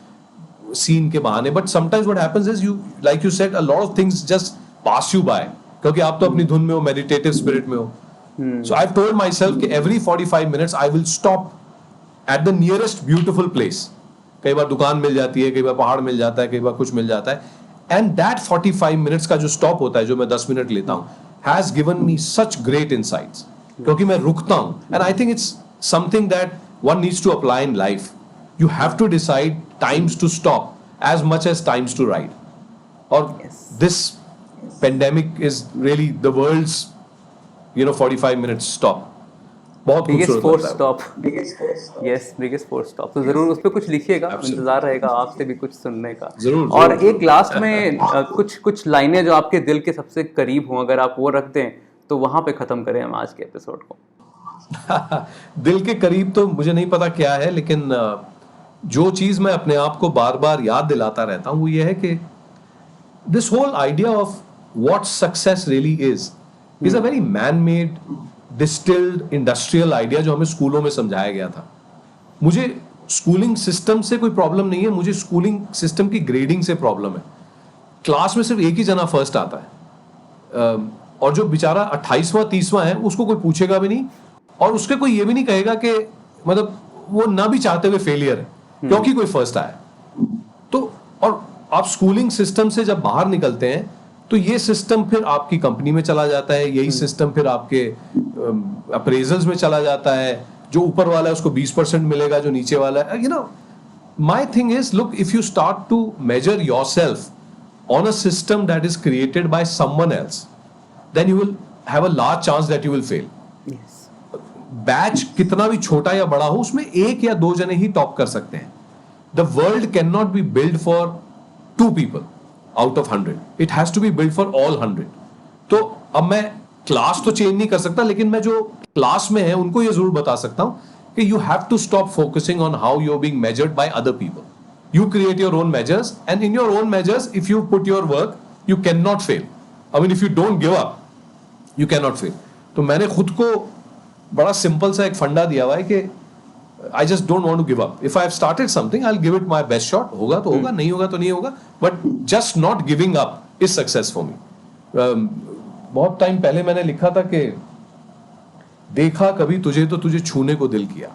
सीन के बहाने, but sometimes what happens is you, like you said, a lot of things just pass you by, क्योंकि आप तो अपनी धुन में हो, मेडिटेटिव स्पिरिट में हो. So I have told myself कि every 45 minutes I will stop at the nearest beautiful place. कई बार दुकान मिल जाती है, कई बार पहाड़ मिल जाता है, कई बार कुछ मिल जाता है. एंड दैट 45 मिनट्स का जो स्टॉप होता है, जो मैं 10 मिनट लेता हूं, has given me such great insights, क्योंकि मैं रुकता हूं. And I think it's something that one needs to apply in life. You have to decide times to stop as much as times to ride. Or this pandemic is really the world's, 45 minutes stop. बहुत biggest force stop. Yes, biggest force stop. तो जरूर उस पर कुछ लिखिएगा, इंतजार रहेगा आपसे भी कुछ सुनने का. जरूर. और एक लास्ट में कुछ लाइनें जो आपके दिल के सबसे करीब हों, अगर आप वो रखते हैं तो वहां पे खत्म करें हम आज के एपिसोड को. दिल के करीब तो मुझे नहीं पता क्या है, लेकिन जो चीज मैं अपने आप को बार बार याद दिलाता रहता हूं वो ये है कि this whole idea of what success really is a very man made, distilled, industrial idea जो हमें स्कूलों में समझाया गया था. मुझे स्कूलिंग सिस्टम से कोई प्रॉब्लम नहीं है, मुझे स्कूलिंग सिस्टम की ग्रेडिंग से प्रॉब्लम है. क्लास में सिर्फ एक ही जना फर्स्ट आता है, और जो बेचारा 28वां 30वां है उसको कोई पूछेगा भी नहीं, और उसके कोई ये भी नहीं कहेगा कि मतलब वो ना भी चाहते हुए फेलियर है क्योंकि कोई फर्स्ट आया. तो और आप स्कूलिंग सिस्टम से जब बाहर निकलते हैं तो ये सिस्टम फिर आपकी कंपनी में चला जाता है, यही सिस्टम फिर आपके अप्रेजल्स में चला जाता है. जो ऊपर वाला है उसको 20% मिलेगा, जो नीचे वाला है, my thing is, look, if you start to measure yourself on a system that is created by someone else, then you will have a large chance that you will fail. Batch कितना भी छोटा या बड़ा हो, उसमें एक या दो जने ही टॉप कर सकते हैं. The world can not be build for 2 people out of 100. It has to be build for all 100. तो अब मैं क्लास तो चेंज नहीं कर सकता, लेकिन मैं जो क्लास में है उनको ये जरूर बता सकता हूं कि you have to stop focusing on how you are being measured by other people. You create your own measures, and in your own measures if you put your work you can not fail. I mean if you don't give up you can not fail. तो मैंने खुद को बड़ा simple सा एक फंडा दिया हुआ है कि I just don't want to give up. If I have started something I will give it my best shot. होगा तो होगा, नहीं होगा तो नहीं होगा, but just not giving up is success for me. बहुत टाइम पहले मैंने लिखा था कि देखा कभी तुझे तो तुझे छूने को दिल किया,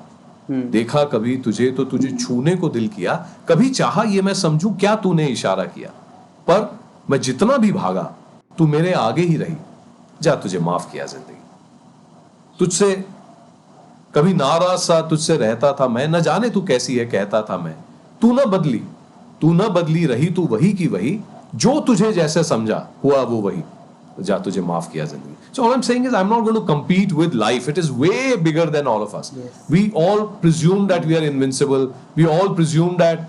देखा कभी तुझे तो तुझे छूने को दिल किया, कभी चाहा ये मैं समझूं क्या तूने इशारा किया, पर मैं जितना भी भागा तू मेरे आगे ही रही, जा तुझे माफ किया जिंदगी. तुझसे कभी नाराज सा तुझसे रहता था मैं, न जाने तू कैसी है कहता था मैं, तू न बदली रही तू वही की वही, जो तुझे जैसे समझा हुआ वो वही, जा तुझे माफ किया जिंदगी. So all I'm saying is I'm not going to compete with life. It is way bigger than all of us. Yes. We all presume that we are invincible. We all presume that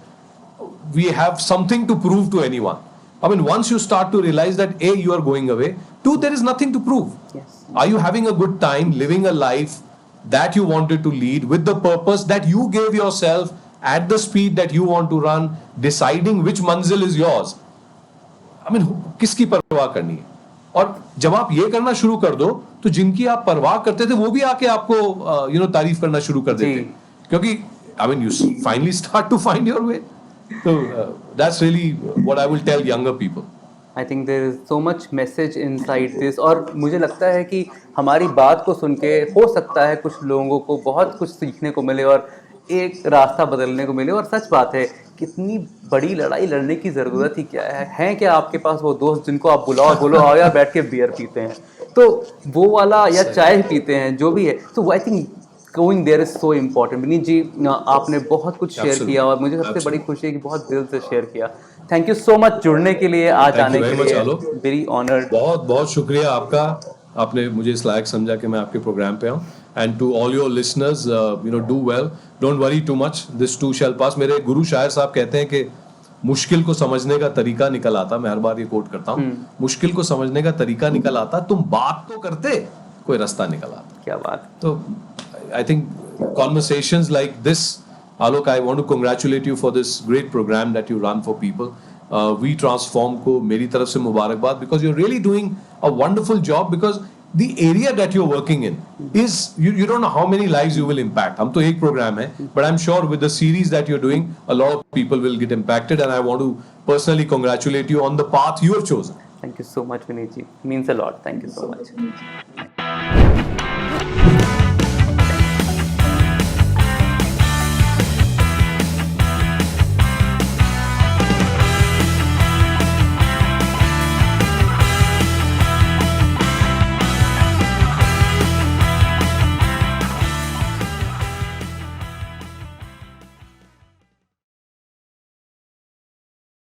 we have something to prove to anyone. I mean, once you start to realize that A, you are going away, 2, there is nothing to prove. Yes. Are you having a good time living a life that you wanted to lead with the purpose that you gave yourself at the speed that you want to run, deciding which manzil is yours? I mean, किसकी परवाह करनी है? और जब आप ये करना शुरू कर दो तो जिनकी आप परवाह करते थे वो भी आके आपको तारीफ करना शुरू कर देते, क्योंकि I mean you finally start to find your way. So that's really what I will tell younger people. I think there is so much message inside this. और मुझे लगता है कि हमारी बात को सुन के हो सकता है कुछ लोगों को बहुत कुछ सीखने को मिले और एक रास्ता बदलने को मिले. और सच बात है कितनी बड़ी लड़ाई लड़ने की ज़रूरत ही क्या है क्या आपके पास वो दोस्त जिनको आप बुलाओ बोलो आओ यार बैठ के बियर पीते हैं, तो वो वाला या चाय पीते हैं जो भी है, तो I think going there is so important. Vineet ji आपने बहुत कुछ शेयर किया और मुझे सबसे बड़ी खुशी है कि बहुत दिल से शेयर किया। थैंक यू सो मच जुड़ने के लिए, आज आने के लिए, वेरी ऑनर्ड। बहुत बहुत शुक्रिया आपका, आपने मुझे इस लायक समझा कि मैं आपके प्रोग्राम पे आऊँ। And to all your listeners, you know, do well, don't worry too much, this too shall pass. मेरे गुरु शायर साहब कहते हैं कि मुश्किल को समझने का तरीका निकल आता, मैं हर बार ये कोट करता हूँ, मुश्किल को समझने का तरीका निकल आता, तुम बात तो करते कोई रास्ता निकल आता। क्या बात। तो I think conversations like this, Alok, I want to congratulate you for this great program that you run for people. We Transform को मेरी तरफ से मुबारकबाद, because you're really doing a wonderful job, because the area that you're working in is, you don't know how many lives you will impact. हम तो एक program है, but I'm sure with the series that you're doing, a lot of people will get impacted, and I want to personally congratulate you on the path you have chosen. Thank you so much, Vineet ji. Means a lot. Thank you so much.